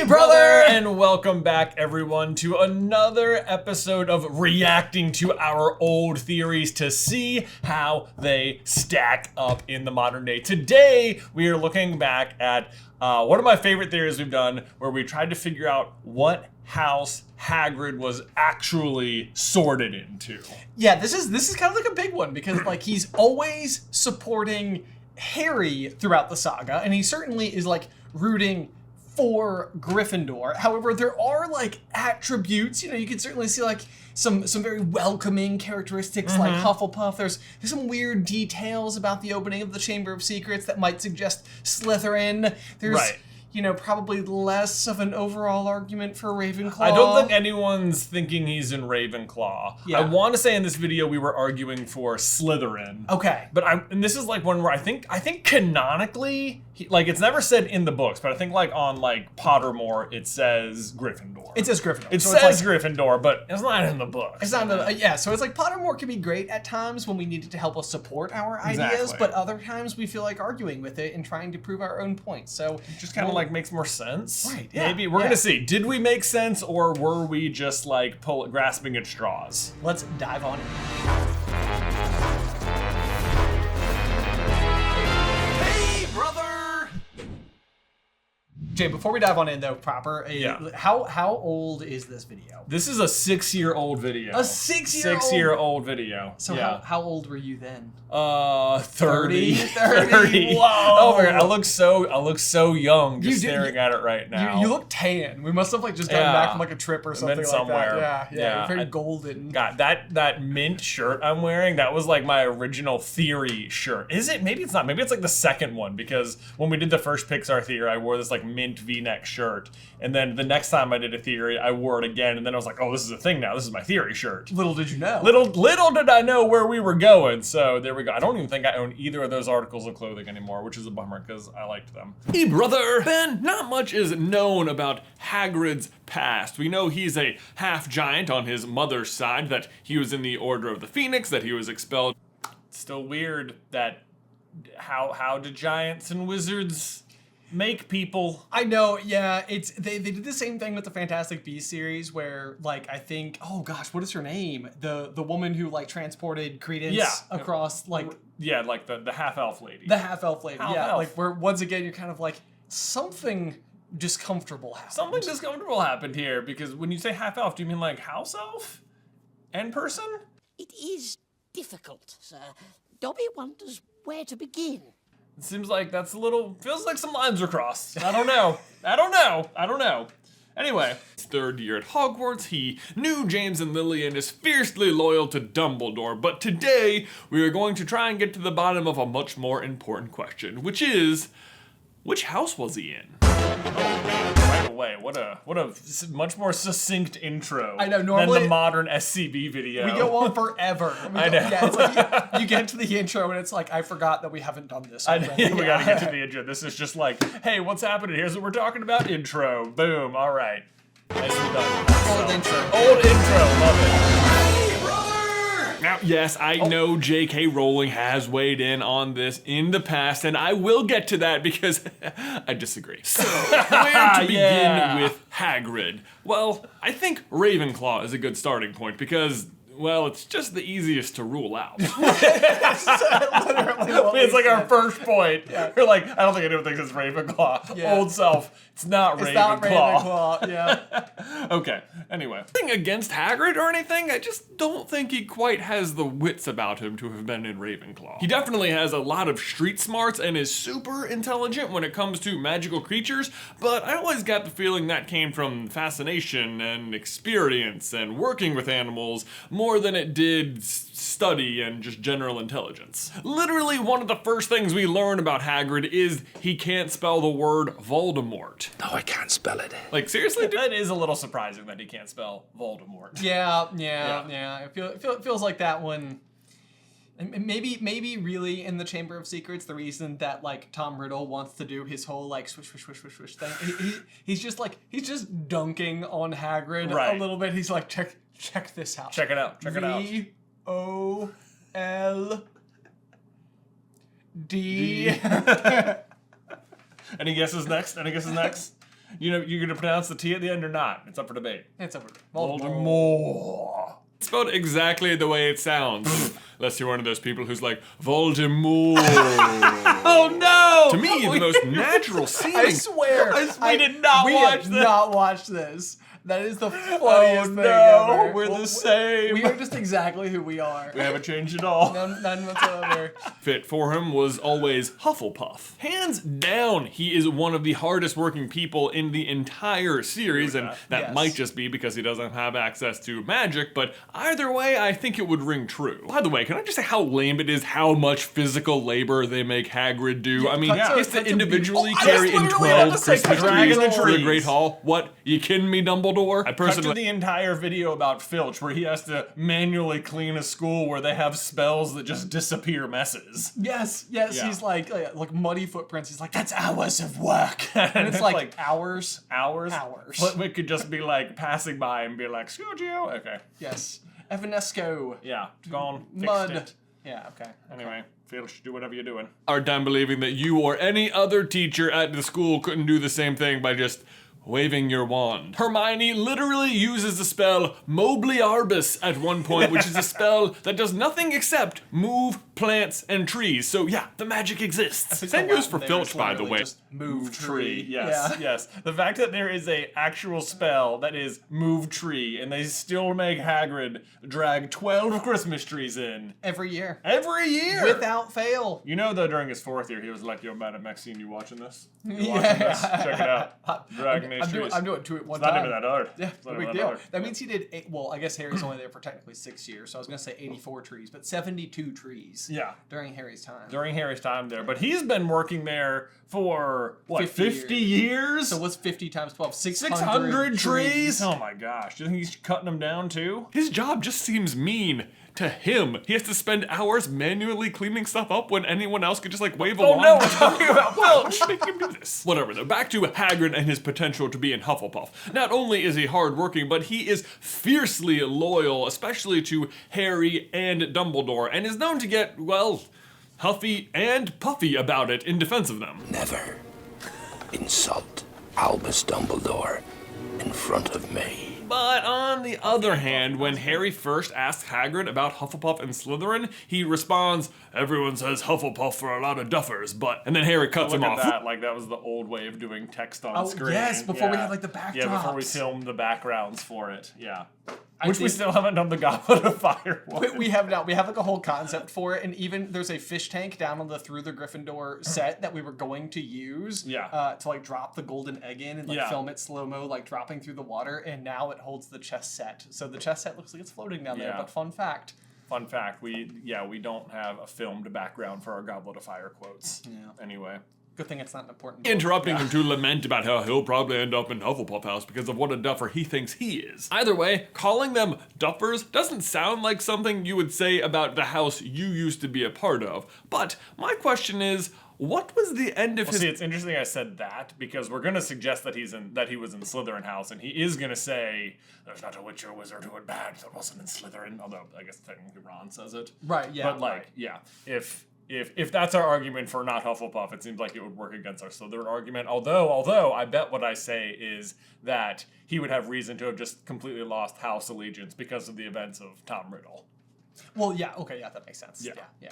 Hey, brother! And welcome back, everyone, to another episode of reacting to our old theories to see how they stack up in the modern day. Today, we are looking back at one of my favorite theories we've done, where we tried to figure out what house Hagrid was actually sorted into. Yeah, this is kind of like a big one because like he's always supporting Harry throughout the saga, and he certainly is like rooting for Gryffindor. However, there are like attributes, you can certainly see like some very welcoming characteristics like Hufflepuff. There's some weird details about the opening of the Chamber of Secrets that might suggest Slytherin. There's probably less of an overall argument for Ravenclaw. I don't think anyone's thinking he's in Ravenclaw. Yeah. I want to say in this video we were arguing for Slytherin. Okay. But and this is like one where I think canonically, it's never said in the books, but I think like on like Pottermore it says Gryffindor. It says Gryffindor. It says Gryffindor, but it's not in the books. It's not in the, so it's like Pottermore can be great at times when we need it to help us support our ideas, but other times we feel like arguing with it and trying to prove our own points. So it just kind of like makes more sense. Right, yeah. Maybe we're gonna see. Did we make sense, or were we just like grasping at straws? Let's dive on in. Hey, brother! Jay, before we dive on in though, how old is this video? This is a 6-year-old video. A 6-year-old? 6-year-old video. So yeah. how old were you then? 30. 30. Whoa. Oh my God, I look so young just staring at it right now. You look tan. We must have like just gotten back from like a trip or something like that. Yeah. Very golden. God, that mint shirt I'm wearing, that was like my original theory shirt. Is it? Maybe it's not. Maybe it's like the second one, because when we did the first Pixar theory, I wore this like mint V-neck shirt. And then the next time I did a theory, I wore it again. And then I was like, oh, this is a thing now. This is my theory shirt. Little did you know. Little did I know where we were going. So there we go. I don't even think I own either of those articles of clothing anymore, which is a bummer because I liked them. Hey, brother! Ben, not much is known about Hagrid's past. We know he's a half-giant on his mother's side, that he was in the Order of the Phoenix, that he was expelled. It's still weird that how do giants and wizards make people? I know, yeah. They did the same thing with the Fantastic Beasts series, where like I think, oh gosh, what is her name? The woman who like transported Credence across like like the half-elf lady. The half-elf lady, Half-elf. like where once again you're kind of like something discomfortable happened. Something discomfortable happened here, because when you say half-elf, do you mean like house elf? And person? It is difficult, sir. Dobby wonders where to begin. It seems like that's feels like some lines were crossed. I don't know. Anyway, his third year at Hogwarts, he knew James and Lily and is fiercely loyal to Dumbledore. But today, we are going to try and get to the bottom of a much more important question, which is, which house was he in? Oh man, right away. What a much more succinct intro. I know, normally than the modern SCB video. We go on forever. I know. Yeah, it's like you get to the intro and it's like, I forgot that we haven't done this already. We gotta get to the intro. This is just like, hey, what's happening? Here's what we're talking about. Intro. Boom. All right. Nicely done. Old intro. Old intro. Love it. Now, yes, I know J.K. Rowling has weighed in on this in the past, and I will get to that because I disagree. So, where to begin with Hagrid? Well, I think Ravenclaw is a good starting point because, well, it's just the easiest to rule out. It's like our first point. Yeah. We're like, I don't think anyone thinks it's Ravenclaw. Yeah. Old self, it's not Ravenclaw. Not Ravenclaw, yeah. Okay, anyway. Nothing against Hagrid or anything, I just don't think he quite has the wits about him to have been in Ravenclaw. He definitely has a lot of street smarts and is super intelligent when it comes to magical creatures, but I always got the feeling that came from fascination and experience and working with animals more than it did study and just general intelligence. Literally, one of the first things we learn about Hagrid is he can't spell the word Voldemort. No, I can't spell it. Like, seriously? That is a little surprising that he can't spell Voldemort. Yeah. It feels like that one. Maybe really in the Chamber of Secrets, the reason that like Tom Riddle wants to do his whole like swish thing, he's just dunking on Hagrid a little bit. He's like, check this out. Check it out. V-O-L-D. Any guesses next? you're gonna pronounce the T at the end or not? It's up for debate. It's over. Voldemort. It's spelled exactly the way it sounds. Unless you're one of those people who's like, Voldemort. Oh no! To me, the most natural seeming. I swear, we did not watch did this. not watch this. That is the funniest thing no, ever. we're the same. We are just exactly who we are. We haven't changed at all. None whatsoever. Fit for him was always Hufflepuff. Hands down, he is one of the hardest working people in the entire series, and that Yes. might just be because he doesn't have access to magic, but either way, I think it would ring true. By the way, can I just say how lame it is how much physical labor they make Hagrid do? I mean, he has to individually carry in 12 Christmas trees for the Great Hall. What? You kidding me, Dumbledore? I personally Cut to the entire video about Filch where he has to manually clean a school where they have spells that just disappear messes. Yes, Yeah. he's like muddy footprints. He's like, that's hours of work. And it's like hours. Hours? Hours. But we could just be like passing by and be like, excuse you? Okay. Yes. Evanesco. Yeah. Gone. Fixed Mud. it. Yeah, okay. Anyway, Filch, do whatever you're doing. hard time believing that you or any other teacher at the school couldn't do the same thing by just waving your wand. Hermione literally uses the spell Mobliarbus at one point, which is a spell that does nothing except move plants and trees. So yeah, the magic exists. Same goes for Filch, by the way. Just move tree. Yes, Yeah. yes. The fact that there is a actual spell that is move tree and they still make Hagrid drag 12 Christmas trees in Every year. every year. Without fail. You know, though, during his 4th year, he was like, yo, man, at Maxine, you watching this? You watching Yeah. this? Check it out. Dragging these trees. I'm doing it one It's not time. even that hard. Yeah, It's no not big even deal. hard. That means he did I guess Harry's only there for technically 6 years, so I was gonna say 84 trees, but 72 trees. Yeah. During Harry's time. During Harry's time there. But he's been working there for, what, 50 50 years? So what's 50 times 12? 600, 600 trees? Oh my gosh. Do you think he's cutting them down too? His job just seems mean to him. He has to spend hours manually cleaning stuff up when anyone else could just like wave a wand. no, we're talking about Filch. Why make him do this? Whatever though, back to Hagrid and his potential to be in Hufflepuff. Not only is he hardworking, but he is fiercely loyal, especially to Harry and Dumbledore, and is known to get, well, huffy and puffy about it in defense of them. Never insult Albus Dumbledore in front of me. But on the other hand, when Harry first asks Hagrid about Hufflepuff and Slytherin, he responds, everyone says Hufflepuff for a lot of duffers, but... And then Harry cuts Look him at off. that, like that was the old way of doing text on Oh, screen. yes, before we had, like, the Yeah, before we backdrops. filmed the backgrounds for it, yeah. I Which we think- still haven't done the Goblet of Fire one. We have not. We have like a whole concept for it, and even there's a fish tank down on the Through the Gryffindor set that we were going to use. Yeah. To like drop the golden egg in and like Yeah. film it slow mo, like dropping through the water, and now it holds the chess set. So the chess set looks like it's floating down there. Yeah. But fun fact. Fun fact, we don't have a filmed background for our Goblet of Fire quotes. Yeah. Anyway. Good thing it's not an important. book. Interrupting him to lament about how he'll probably end up in Hufflepuff House because of what a duffer he thinks he is. Either way, calling them duffers doesn't sound like something you would say about the house you used to be a part of. But my question is, what was the end of Well, his... see, it's interesting I said that because we're gonna suggest that he was in Slytherin House, and he is gonna say there's not a witch or wizard who would bad that wasn't in Slytherin. Although I guess technically Ron says it. Right. Yeah. But like, yeah, if that's our argument for not Hufflepuff, it seems like it would work against our Slytherin argument. Although I bet what I say is that he would have reason to have just completely lost house allegiance because of the events of Tom Riddle. Well, yeah. Okay. Yeah, that makes sense. Yeah. Yeah.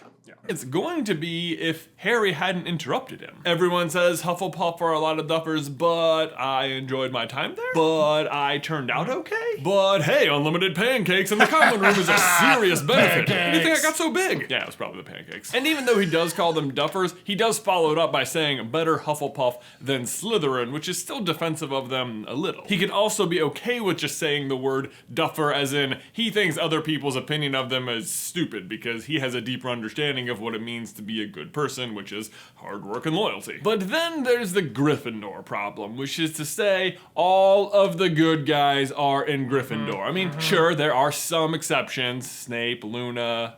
It's going to be if Harry hadn't interrupted him. Everyone says Hufflepuff are a lot of duffers, but I enjoyed my time there. But I turned out okay. But hey, unlimited pancakes in the common room is a serious benefit. Why do you think I got so big? Yeah, it was probably the pancakes. And even though he does call them duffers, he does follow it up by saying better Hufflepuff than Slytherin, which is still defensive of them a little. He could also be okay with just saying the word duffer, as in he thinks other people's opinion of them is stupid because he has a deeper understanding of what it means to be a good person, which is hard work and loyalty. But then there's the Gryffindor problem, which is to say all of the good guys are in Gryffindor. I mean, sure, there are some exceptions. Snape, Luna.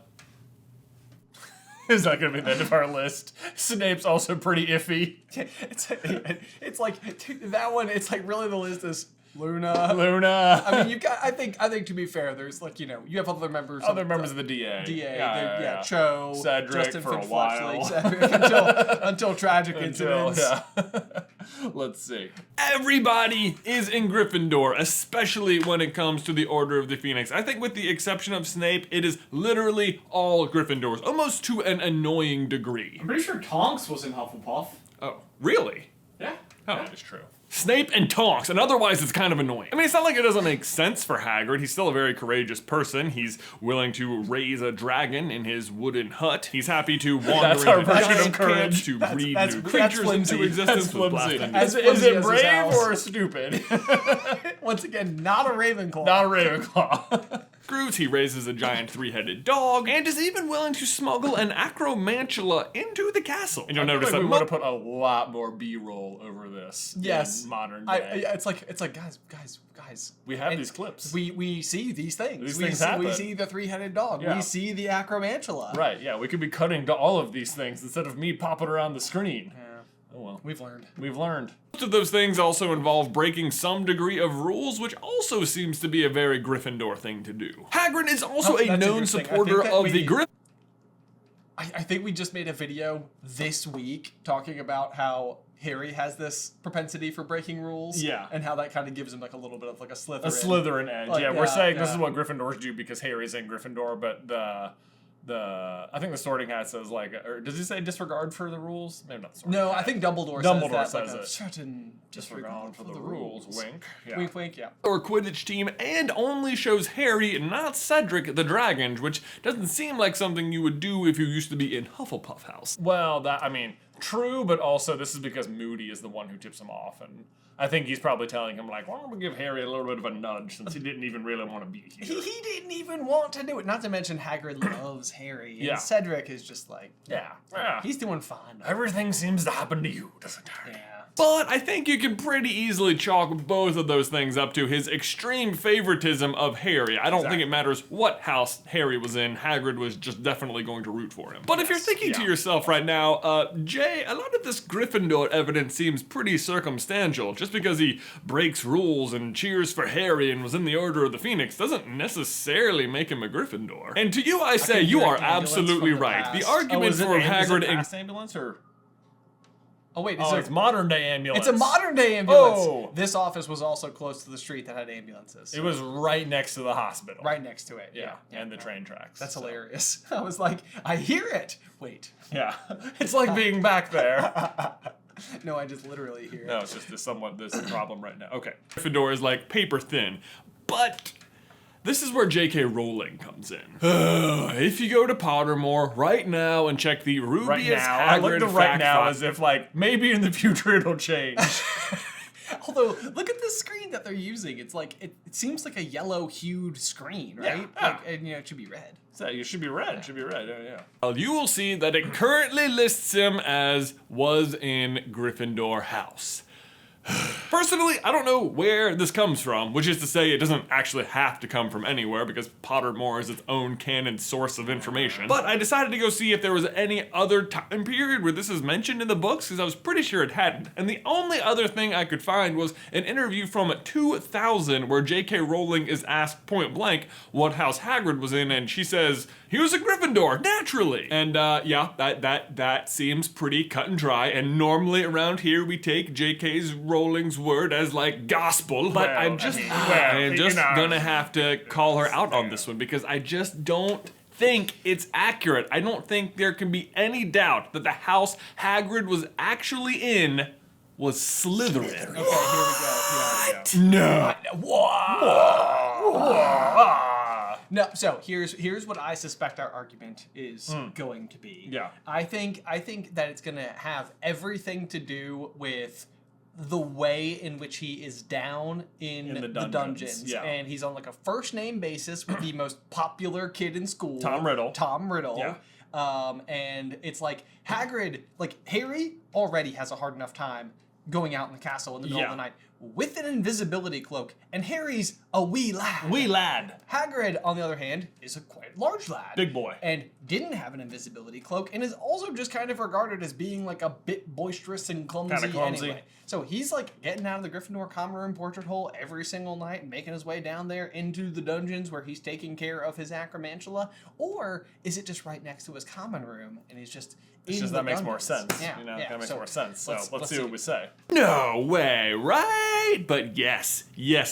Is that gonna be the end of our list? Snape's also pretty iffy. It's like dude, that one. It's like really the list is Luna. I mean, you got. I think to be fair, there's like you have other members. Other members of the DA. DA. Cho, Cedric Justin for a Finfletchley, while. Cedric, until tragic incidents. Let's see. Everybody is in Gryffindor, especially when it comes to the Order of the Phoenix. I think with the exception of Snape, it is literally all Gryffindors, almost to an annoying degree. I'm pretty sure Tonks was in Hufflepuff. Oh, really? Yeah. Oh. That is true. Snape and Tonks, and otherwise it's kind of annoying. I mean, it's not like it doesn't make sense for Hagrid. He's still a very courageous person. He's willing to raise a dragon in his wooden hut. He's happy to wander our into version of giant courage. camps to breed that's new creatures flimsy. into existence That's with flimsy. blasting. Is it as his brave house. or stupid? Once again, not a Ravenclaw. Not a Ravenclaw. Groot, he raises a giant three-headed dog, and is even willing to smuggle an acromantula into the castle. And you'll notice we that would have put a lot more B-roll over this. Yes. In modern day. It's like guys. We have And these clips. We see these things. These we things see, happen. We see the three-headed dog. Yeah. We see the acromantula. Right, yeah, we could be cutting to all of these things instead of me popping around the screen. Yeah. Oh well. We've learned. We've learned. Most of those things also involve breaking some degree of rules, which also seems to be a very Gryffindor thing to do. Hagrid is also a That's known interesting. I supporter think that of the we- Gryffindor. I think we just made a video this week talking about how Harry has this propensity for breaking rules. Yeah. And how that kind of gives him like a little bit of like a Slytherin. A Slytherin edge. Like, yeah, we're saying this yeah. is what Gryffindors do because Harry's in Gryffindor, but I think the Sorting Hat says like, or does he say disregard for the rules? Maybe not the Sorting No, Hat. I think Dumbledore Dumbledore says that. says Like a it. certain disregard for the rules. Wink. Yeah. Wink, wink, yeah. Or Quidditch team, and only shows Harry, not Cedric, the dragon, which doesn't seem like something you would do if you used to be in Hufflepuff House. Well, true, but also this is because Moody is the one who tips him off, and I think he's probably telling him like, why don't we give Harry a little bit of a nudge since he didn't even really want to be here. He didn't even want to do it. Not to mention Hagrid loves Harry. And Yeah. Cedric is just like, Yeah. he's doing fine. Everything seems to happen to you, doesn't it? Yeah. But I think you can pretty easily chalk both of those things up to his extreme favoritism of Harry. I don't think it matters what house Harry was in, Hagrid was just definitely going to root for him. But if you're thinking to yourself right now, Jay, a lot of this Gryffindor evidence seems pretty circumstantial. Just because he breaks rules and cheers for Harry and was in the Order of the Phoenix doesn't necessarily make him a Gryffindor. And to you I say, you are absolutely right. The argument for Hagrid and... ambulance or? Oh wait, It's modern day ambulance. it's a modern day ambulance. Oh. This office was also close to the street that had ambulances. It was right next to the hospital. right next to it. Yeah, and the train tracks. That's so. hilarious. I was like, I hear it. Wait. Yeah, it's like being back there. No, I just literally hear it. No, it's just this problem right now. Okay. Gryffindor is like paper thin. But this is where J.K. Rowling comes in. If you go to Pottermore right now and check the Rubius Right now, I look Hagrid at right fact now file- as if like maybe in the future it'll change. Although, look at the screen that they're using. It's like it seems like a yellow-hued screen, right? Yeah. Like, and it should be red. So it should be red. It should be red. Yeah. Well, you will see that it currently lists him as was in Gryffindor House. Personally, I don't know where this comes from, which is to say it doesn't actually have to come from anywhere because Pottermore is its own canon source of information. But I decided to go see if there was any other time period where this is mentioned in the books because I was pretty sure it hadn't. And the only other thing I could find was an interview from 2000 where J.K. Rowling is asked point blank what house Hagrid was in, and she says, he was a Gryffindor, naturally. And yeah, that seems pretty cut and dry, and normally around here we take J.K.'s Rowling's word as like gospel, but Well, I'm just gonna have to call her out on this one because I just don't think it's accurate. I don't think there can be any doubt that the house Hagrid was actually in was Slytherin. Okay, here we go. No. No, so here's what I suspect our argument is going to be. Yeah. I think that it's gonna have everything to do with the way in which he is down in the the dungeons. Yeah. And he's on like a first name basis with the most popular kid in school. Tom Riddle. Yeah. And it's like Hagrid, like Harry already has a hard enough time going out in the castle in the middle of the night with an invisibility cloak, and Harry's a wee lad. Wee lad. Hagrid, on the other hand, is a quite large lad. Big boy. And didn't have an invisibility cloak, and is also just kind of regarded as being like a bit boisterous and clumsy, Kinda clumsy. anyway. So he's like getting out of the Gryffindor common room portrait hole every single night and making his way down there into the dungeons where he's taking care of his acromantula. Or is it just right next to his common room and he's just It's in just the that makes more dungeons? sense. Yeah, You know, yeah. that makes So more sense. So let's see what we say. No way, right? But yes,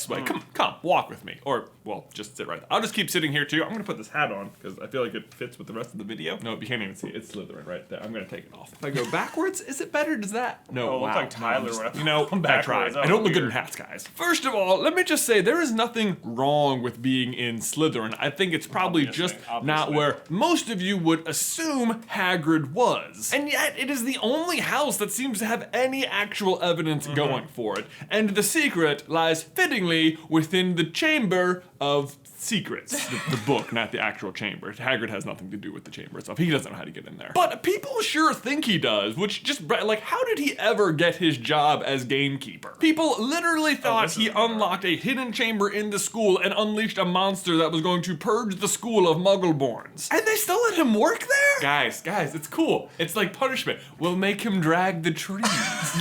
wait, come, walk with me. Or, well, just sit right there. I'll just keep sitting here too. I'm gonna put this hat on, because I feel like it fits with the rest of the video. No, you can't even see it. It's Slytherin right there. I'm gonna take it off. If I go backwards, is it better? Does that? No, Oh, it looks wow. like Tyler No, went up- you know, I backwards. tried. That I don't was look good in weird. hats, guys. First of all, let me just say, there is nothing wrong with being in Slytherin. I think it's probably just not Obviously. where most of you would assume Hagrid was. And yet, it is the only house that seems to have any actual evidence going for it. And the secret lies fittingly within the Chamber of Secrets. The book, not the actual chamber. Hagrid has nothing to do with the chamber itself. He doesn't know how to get in there. But people sure think he does, which just, like, how did he ever get his job as gamekeeper? People literally thought he unlocked a hidden chamber in the school and unleashed a monster that was going to purge the school of Muggleborns. And they still let him work there? Guys, it's cool. It's like punishment. We'll make him drag the trees.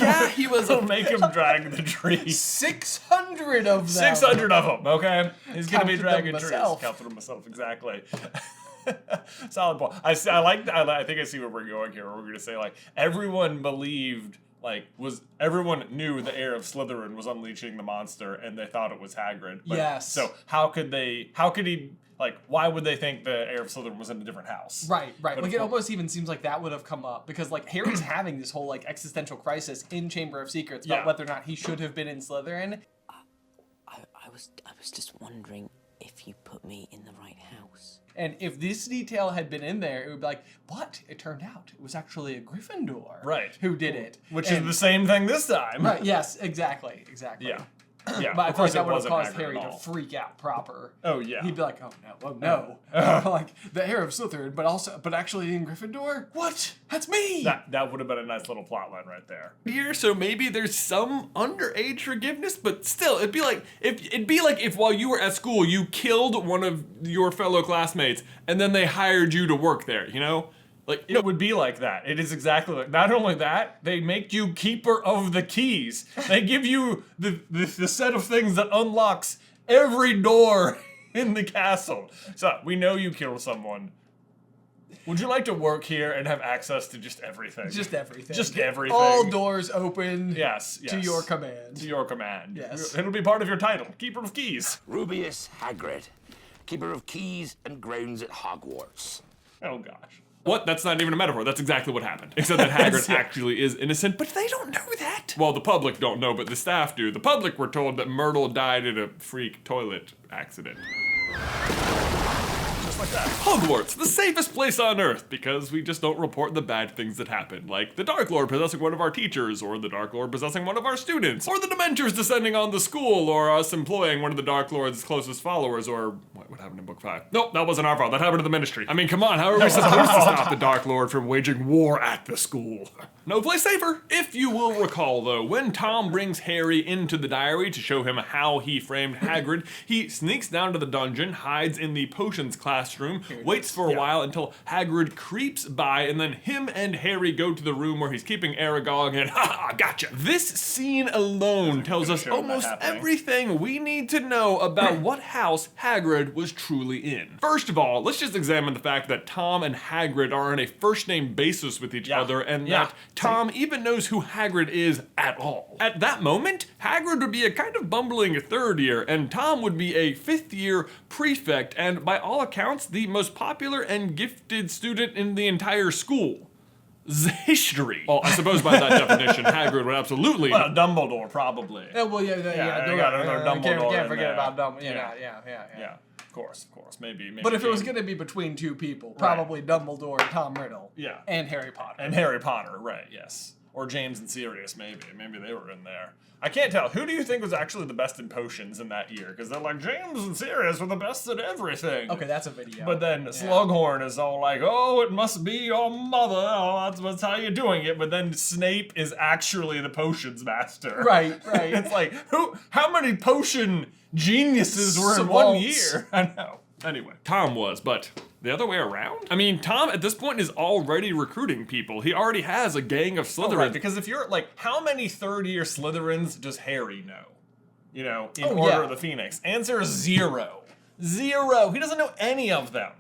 Yeah, he was We'll make him drag the trees. 600 of them. 600 of them, okay? He's gonna be Counted them dragging trees. myself. Counted them myself, exactly. Solid point. I think I see where we're going here. We're gonna say like everyone believed, everyone knew the heir of Slytherin was unleashing the monster, and they thought it was Hagrid. But, Yes. So why would they think the heir of Slytherin was in a different house? Right. But Like of it course- almost even seems like that would have come up because like Harry's having this whole like existential crisis in Chamber of Secrets about Yeah. whether or not he should have been in Slytherin. I was just wondering if you put me in the right house. And if this detail had been in there, it would be like, but it turned out it was actually a Gryffindor Right. who did it. Which And- is the same thing this time. Right, yes, exactly. Yeah. Yeah. But I of feel like course that it would have wasn't caused Hagrid Harry at to all. freak out proper. Oh, yeah. He'd be like, oh no. Like, the heir of Slytherin, but actually in Gryffindor? What? That's me! That would have been a nice little plot line right there. Here, so maybe there's some underage forgiveness, but still, it'd be like if while you were at school you killed one of your fellow classmates and then they hired you to work there, you know? Like, It would be like that. It is exactly like. Not only that, they make you keeper of the keys. They give you the set of things that unlocks every door in the castle. So we know you killed someone. Would you like to work here and have access to just everything? Just everything. Just everything. All doors open Yes. to your command. To your command. Yes. It'll be part of your title, keeper of keys. Rubius Hagrid, keeper of keys and grounds at Hogwarts. Oh gosh. what? That's not even a metaphor. That's exactly what happened. Except that Hagrid actually is innocent, but they don't know that. Well, the public don't know, but the staff do. The public were told that Myrtle died in a freak toilet accident. Just like that. Hogwarts, the safest place on Earth, because we just don't report the bad things that happen, like the Dark Lord possessing one of our teachers, or the Dark Lord possessing one of our students, or the Dementors descending on the school, or us employing one of the Dark Lord's closest followers, or what happened in Book 5? Nope, that wasn't our fault. That happened to the Ministry. I mean, come on, how are we supposed to stop the Dark Lord from waging war at the school? No place safer. If you will recall, though, when Tom brings Harry into the diary to show him how he framed Hagrid, he sneaks down to the dungeon, hides in the potions classroom, waits for a while until Hagrid creeps by, and then him and Harry go to the room where he's keeping Aragog, and ha, gotcha. This scene alone tells us shown that almost happening. everything we need to know about what house Hagrid was truly in. First of all, let's just examine the fact that Tom and Hagrid are on a first-name basis with each other, and that Tom even knows who Hagrid is at all. At that moment, Hagrid would be a kind of bumbling third year, and Tom would be a fifth year prefect, and by all accounts, the most popular and gifted student in the entire school. History. Well, I suppose by that definition, Hagrid would absolutely. Well, Dumbledore, probably. Yeah, well, yeah, you got another Dumbledore Can't in forget there. about Dumbledore. Yeah. Yeah. Of course. Maybe. But if it was James- going to be between two people, probably Dumbledore, Tom Riddle, Yeah. and Harry Potter. And Harry Potter, right, yes. Or James and Sirius, maybe. Maybe they were in there. I can't tell. Who do you think was actually the best in potions in that year? Because they're like, James and Sirius were the best at everything. Okay, that's a video. But then Slughorn is all like, oh, it must be your mother. Oh, that's how you're doing it. But then Snape is actually the potions master. Right. It's like, how many potion geniuses were in one year? I know. Anyway, Tom was, but the other way around? I mean, Tom at this point is already recruiting people. He already has a gang of Slytherins. right, because if you're like, how many third-year Slytherins does Harry know? You know, in Order of the Phoenix. Answer is 0. 0. He doesn't know any of them.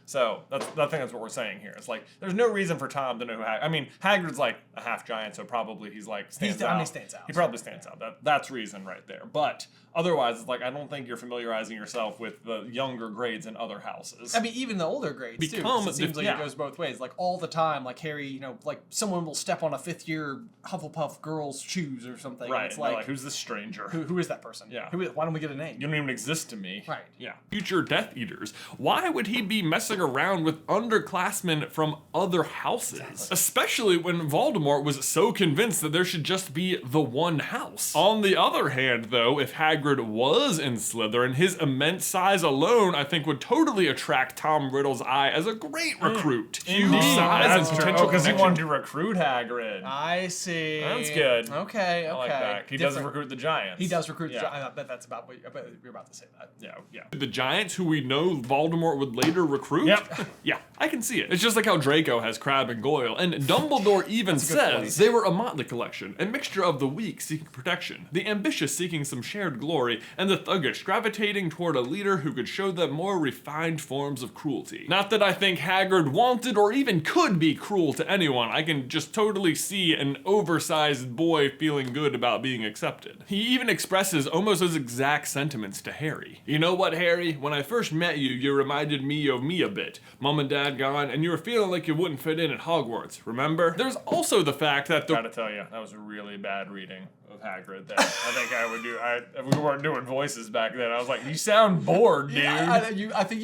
So I think that's what we're saying here. It's like there's no reason for Tom to know who I mean, Hagrid's like a half giant, so probably he's like stands out. He stands out. He probably stands out. That's reason right there. But otherwise, it's like I don't think you're familiarizing yourself with the younger grades in other houses. I mean, even the older grades too. It seems like it goes both ways. Like all the time, like Harry, you know, like someone will step on a 5th-year Hufflepuff girl's shoes or something. Right. And it's like who's this stranger? Who is that person? Yeah. Why don't we get a name? You don't even exist to me. Right. Yeah. Future Death Eaters. Why would he be messing around with underclassmen from other houses? Exactly. Especially when Voldemort was so convinced that there should just be the one house. On the other hand, though, if Hagrid was in Slytherin, his immense size alone, I think, would totally attract Tom Riddle's eye as a great recruit. Huge size and potential because he connection. wanted to recruit Hagrid. I see. That's good. Okay. I like that. He does recruit the Giants. He does recruit the Giants. I bet that's about what you're about to say that. Yeah. The Giants, who we know Voldemort would later recruit? Yep. Yeah, I can see it. It's just like how Draco has Crabbe and Goyle, and Dumbledore even says they were a motley collection, a mixture of the weak seeking protection, the ambitious seeking some shared glory, and the thuggish gravitating toward a leader who could show them more refined forms of cruelty. Not that I think Hagrid wanted or even could be cruel to anyone. I can just totally see an oversized boy feeling good about being accepted. He even expresses almost those exact sentiments to Harry. You know what, Harry? When I first met you, you reminded me of me a bit. Mom and Dad gone, and you were feeling like you wouldn't fit in at Hogwarts, remember? There's also the fact that Gotta tell you, that was a really bad reading of Hagrid there. I think I would do, if we weren't doing voices back then, I was like, you sound bored, dude. I think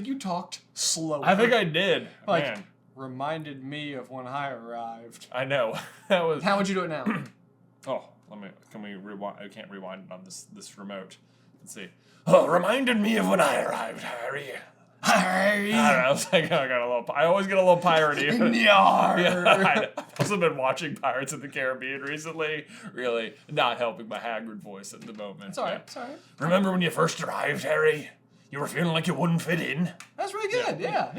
you talked slow. I think I did. Like, Man. reminded me of when I arrived. I know. That was. How would you do it now? Can we rewind? I can't rewind it on this remote. Let's see. Oh, reminded me of when I arrived, Harry. Harry. I was like, I always get a little piratey. I've also been watching Pirates of the Caribbean recently. Really not helping my Hagrid voice at the moment. It's alright. Remember when you first arrived, Harry? You were feeling like you wouldn't fit in. That's really good. Yeah.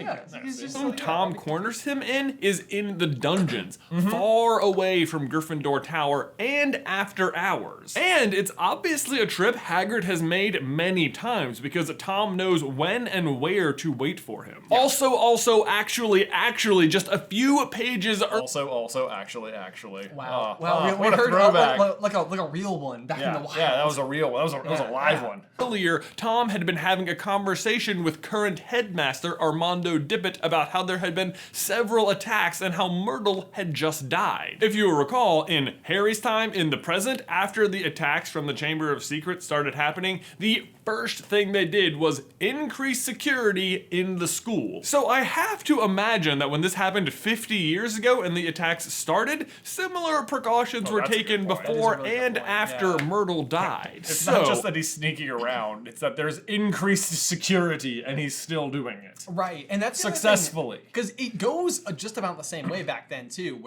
He's just who Tom corners him in is in the dungeons, far away from Gryffindor Tower and after hours. And it's obviously a trip Hagrid has made many times because Tom knows when and where to wait for him. Yeah. Also, actually, just a few pages. Actually. Wow. We heard throwback. like a real one back in the wild. Yeah, that was a real one. That was a live one. Earlier, Tom had been having a conversation with current headmaster Armando Dippet about how there had been several attacks and how Myrtle had just died. If you recall, in Harry's time in the present, after the attacks from the Chamber of Secrets started happening, the first thing they did was increase security in the school. So I have to imagine that when this happened 50 years ago and the attacks started, similar precautions were taken before and after Myrtle died. It's not just that he's sneaking around, it's that there's increased security and he's still doing it. Right, and that's successfully. Because it goes just about the same way back then too,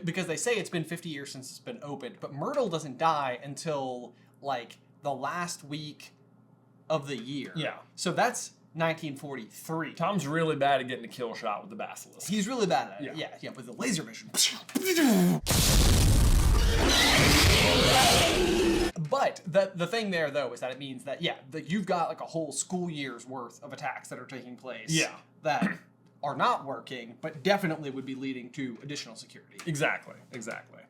because they say it's been 50 years since it's been opened, but Myrtle doesn't die until like the last week of the year. Yeah. So that's 1943. Tom's really bad at getting a kill shot with the basilisk. He's really bad at it. Yeah, with the laser vision. But the thing there, though, is that it means that, that you've got like a whole school year's worth of attacks that are taking place. Yeah. That are not working, but definitely would be leading to additional security. Exactly.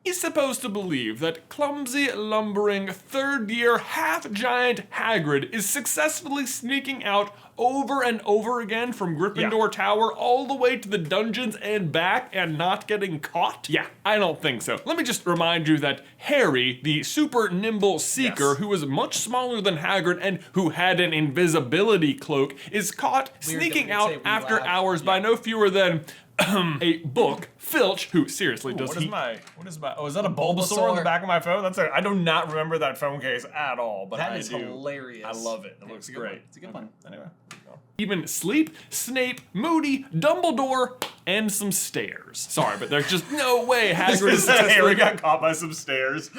He's supposed to believe that clumsy, lumbering, third-year, half-giant Hagrid is successfully sneaking out over and over again from Gryffindor Tower all the way to the dungeons and back and not getting caught? Yeah, I don't think so. Let me just remind you that Harry, the super nimble seeker who is much smaller than Hagrid and who had an invisibility cloak, is caught sneaking out after hours by no fewer than a book. Filch, who seriously does What is my? Oh, is that a Bulbasaur in the back of my phone? I do not remember that phone case at all, but That I is do. hilarious. I love it. It looks It's a good great. one. It's a good one. Anyway. even Sleep, Snape, Moody, Dumbledore, and some stairs. Sorry, but there's just no way Hagrid is Harry got caught by some stairs.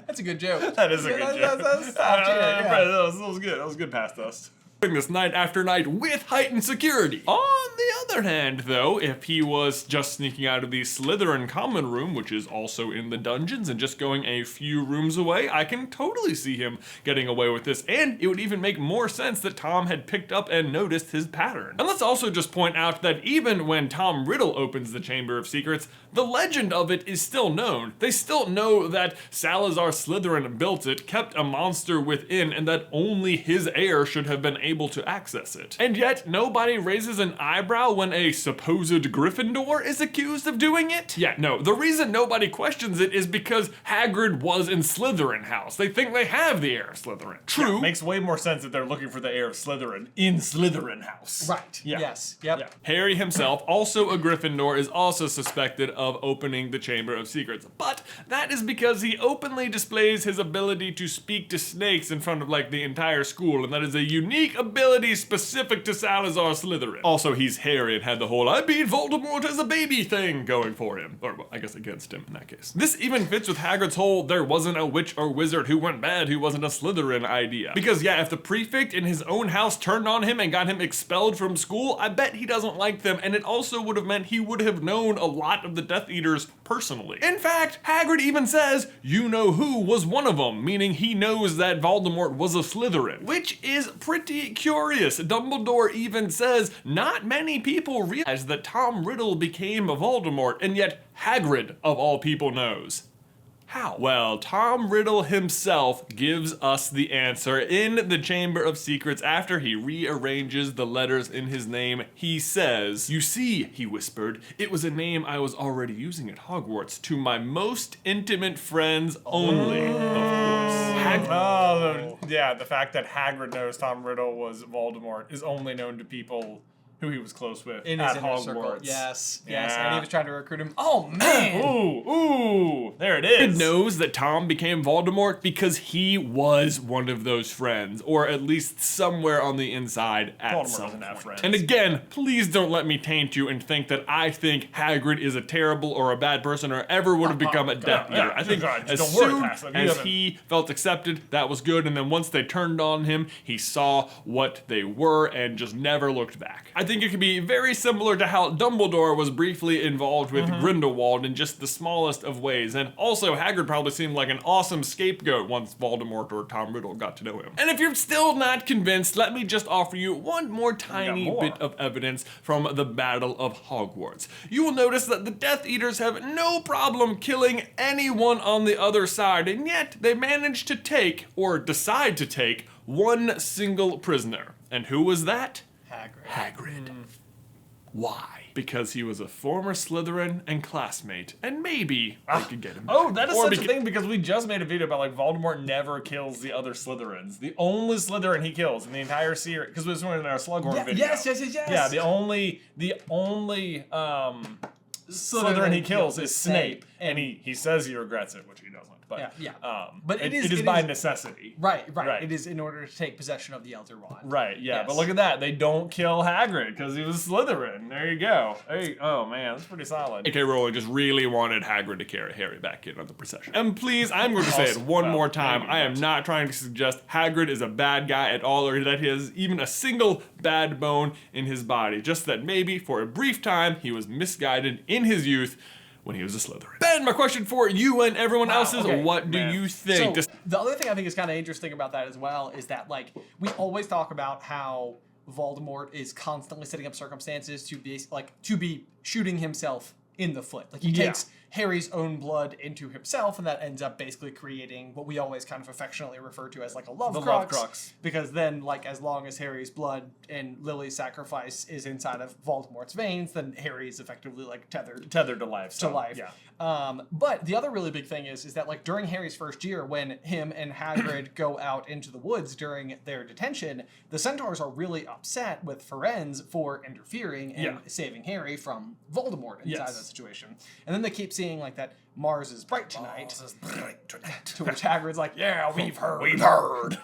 That's a good joke. That is a good joke. That's top tier, yeah. That was good. That was good past us. This night after night with heightened security. On the other hand, though, if he was just sneaking out of the Slytherin common room, which is also in the dungeons, and just going a few rooms away, I can totally see him getting away with this, and it would even make more sense that Tom had picked up and noticed his pattern. And let's also just point out that even when Tom Riddle opens the Chamber of Secrets, the legend of it is still known. They still know that Salazar Slytherin built it, kept a monster within, and that only his heir should have been able to access it. And yet, nobody raises an eyebrow when a supposed Gryffindor is accused of doing it? Yeah, no, the reason nobody questions it is because Hagrid was in Slytherin house. They think they have the heir of Slytherin. True. Yeah, makes way more sense that they're looking for the heir of Slytherin in Slytherin house. Right. Yeah. Yes. Yep. Yeah. Harry himself, also a Gryffindor, is also suspected of opening the Chamber of Secrets. But that is because he openly displays his ability to speak to snakes in front of like the entire school, and that is a unique ability specific to Salazar Slytherin. Also, he's Harry and had the whole I beat Voldemort as a baby thing going for him. Or, well, I guess against him in that case. This even fits with Hagrid's whole there wasn't a witch or wizard who went bad who wasn't a Slytherin idea. Because yeah, if the prefect in his own house turned on him and got him expelled from school, I bet he doesn't like them, and it also would have meant he would have known a lot of the Death Eaters personally. In fact, Hagrid even says, you know who was one of them, meaning he knows that Voldemort was a Slytherin, which is pretty curious. Dumbledore even says not many people realize that Tom Riddle became a Voldemort, and yet Hagrid, of all people, knows. How? Well, Tom Riddle himself gives us the answer in the Chamber of Secrets after he rearranges the letters in his name. He says, you see, he whispered, it was a name I was already using at Hogwarts to my most intimate friends only, of course. Oh, yeah, the fact that Hagrid knows Tom Riddle was Voldemort is only known to people who he was close with In his at inner Hogwarts. circle. Yes. Yes. Yeah. And he was trying to recruit him. Oh man. Ooh, there it is. It knows that Tom became Voldemort because he was one of those friends, or at least somewhere on the inside at Voldemort some doesn't have point. friends. And again, please don't let me taint you and think that I think Hagrid is a terrible or a bad person or ever would have become a Death Eater. yeah. I think God, as don't worry, soon Pastor, you as haven't- he felt accepted, that was good, and then once they turned on him, he saw what they were and just never looked back. I think it could be very similar to how Dumbledore was briefly involved with Grindelwald in just the smallest of ways, and also Hagrid probably seemed like an awesome scapegoat once Voldemort or Tom Riddle got to know him. And if you're still not convinced, let me just offer you one more tiny more. bit of evidence from the Battle of Hogwarts. You will notice that the Death Eaters have no problem killing anyone on the other side, and yet they managed to take, or decide to take, one single prisoner. And who was that? Hagrid. Why? Because he was a former Slytherin and classmate, and maybe they could get him Oh, back. that is Or such a beca- thing because we just made a video about like Voldemort never kills the other Slytherins. The only Slytherin he kills in the entire series, because we was doing it in our Slughorn video. Yes. Yeah, the only Slytherin he kills is Snape, and he says he regrets it, which he doesn't. But Yeah. but it it is is by necessity. Right. Right. It is in order to take possession of the Elder Wand. Right, yeah, Yes. but look at that. They don't kill Hagrid because he was Slytherin. There you go. Oh man, that's pretty solid. J.K. Rowling just really wanted Hagrid to carry Harry back in on the procession. And please, I'm going to say it Also, one well, more time. maybe I am not trying to suggest Hagrid is a bad guy at all, or that he has even a single bad bone in his body. Just that maybe, for a brief time, he was misguided in his youth when he was a Slytherin. Ben, my question for you and everyone else is, okay. what do Man. you think? So, the other thing I think is kind of interesting about that as well is that, like, we always talk about how Voldemort is constantly setting up circumstances to be shooting himself in the foot. Like, he Yeah. takes Harry's own blood into himself, and that ends up basically creating what we always kind of affectionately refer to as like a love crux. love crux. Because then, like, as long as Harry's blood and Lily's sacrifice is inside of Voldemort's veins, then Harry is effectively like tethered to life. to So, life. Yeah. But the other really big thing is that like during Harry's first year, when him and Hagrid go out into the woods during their detention, the Centaurs are really upset with Firenze for interfering and saving Harry from Voldemort inside that situation. And then they keep seeing like that Mars is bright tonight. To which Hagrid's like, yeah, we've heard. We've heard.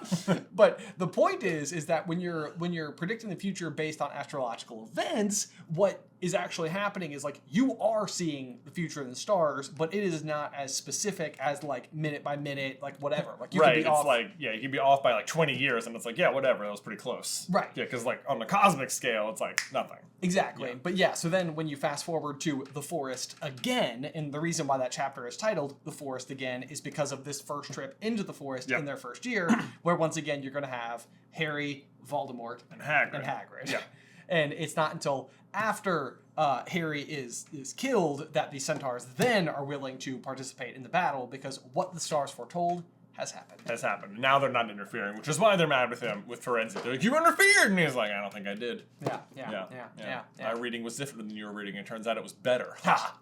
But the point is that when you're predicting the future based on astrological events, what is actually happening is like you are seeing the future in the stars, but it is not as specific as like minute by minute, like whatever. Like you Right, could be it's off. like, yeah, you can be off by like 20 years, and it's like, yeah, whatever, that was pretty close. Right. Yeah, because like on the cosmic scale, it's like nothing. Exactly. Yeah. But yeah, so then when you fast forward to the forest again, and the reason why that chapter is titled The Forest Again is because of this first trip into the forest in their first year, where once again you're going to have Harry, Voldemort, And Hagrid. Yeah. And it's not until after Harry is killed that the Centaurs then are willing to participate in the battle, because what the stars foretold has happened. Has happened. Now they're not interfering, which is why they're mad with him, with Firenze. They're like, you interfered! And he's like, I don't think I did. Yeah. My reading was different than your reading, and it turns out it was better. Ha!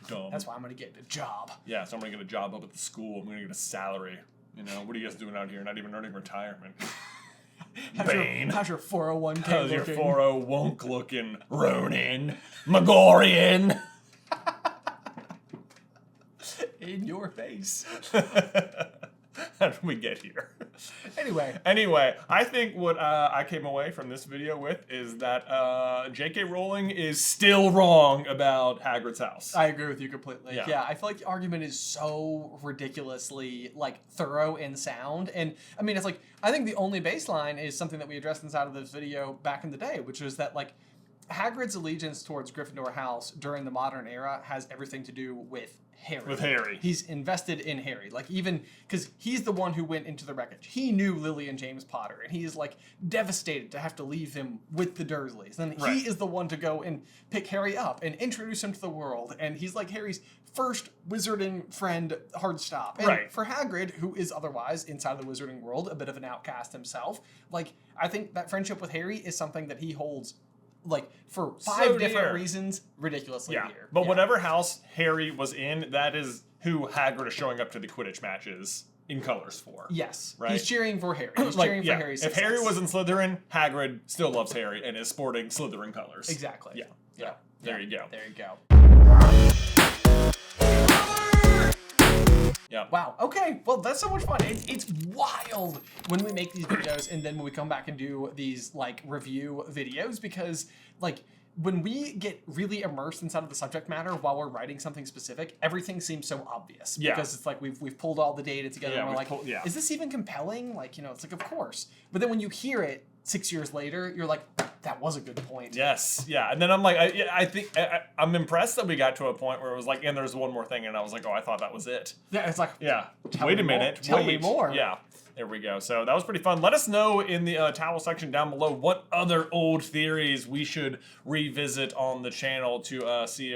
Dumb. That's why I'm going to get a job. Yeah, so I'm going to get a job up at the school. I'm going to get a salary. You know, what are you guys doing out here? Not even earning retirement. Bane. How's your 401k How's your looking? 401 wonk looking? Ronin. Megorian. In your face. How did we get here? Anyway, I think what I came away from this video with is that J.K. Rowling is still wrong about Hagrid's house. I agree with you completely. Yeah. Yeah, I feel like the argument is so ridiculously like thorough and sound. And I mean, it's like, I think the only baseline is something that we addressed inside of this video back in the day, which was that like Hagrid's allegiance towards Gryffindor House during the modern era has everything to do with Harry. With Harry. He's invested in Harry. Like, even because he's the one who went into the wreckage. He knew Lily and James Potter, and he is like devastated to have to leave him with the Dursleys. And he is the one to go and pick Harry up and introduce him to the world. And he's like Harry's first wizarding friend, hard stop. And for Hagrid, who is otherwise inside the wizarding world, a bit of an outcast himself, like, I think that friendship with Harry is something that he holds, like, for five different reasons, ridiculously dear. But whatever house Harry was in, that is who Hagrid is showing up to the Quidditch matches in colors for. Yes. Right? He's cheering for Harry. He's cheering for Harry's If success. Harry was in Slytherin, Hagrid still loves Harry and is sporting Slytherin colors. Exactly. Yeah. There you go. There you go. Yeah. Wow. Okay. Well, that's so much fun. It's wild when we make these videos and then when we come back and do these like review videos, because like when we get really immersed inside of the subject matter while we're writing something specific, everything seems so obvious. Yeah. Because it's like we've pulled all the data together and we're like, is this even compelling? Like, you know, it's like, of course. But then when you hear it 6 years later, you're like, that was a good point. Yes. Yeah. And then I'm like, I think I'm impressed that we got to a point where it was like, and there's one more thing, and I was like, oh, I thought that was it. Yeah. It's like, Yeah. Tell Wait me a minute. more. Tell me more. Yeah. There we go. So that was pretty fun. Let us know in the towel section down below what other old theories we should revisit on the channel to see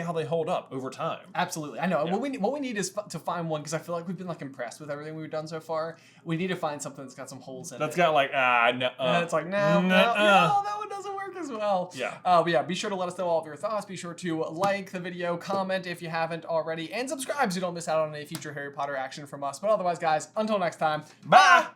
how they hold up over time. Absolutely. I know. Yeah. What we need is to find one, because I feel like we've been like impressed with everything we've done so far. We need to find something that's got some holes in it. That's got like, no. And it's like, no, that one doesn't work as well. Yeah. But yeah, be sure to let us know all of your thoughts. Be sure to like the video, comment if you haven't already, and subscribe so you don't miss out on any future Harry Potter action from us. But otherwise, guys, until next time, bye!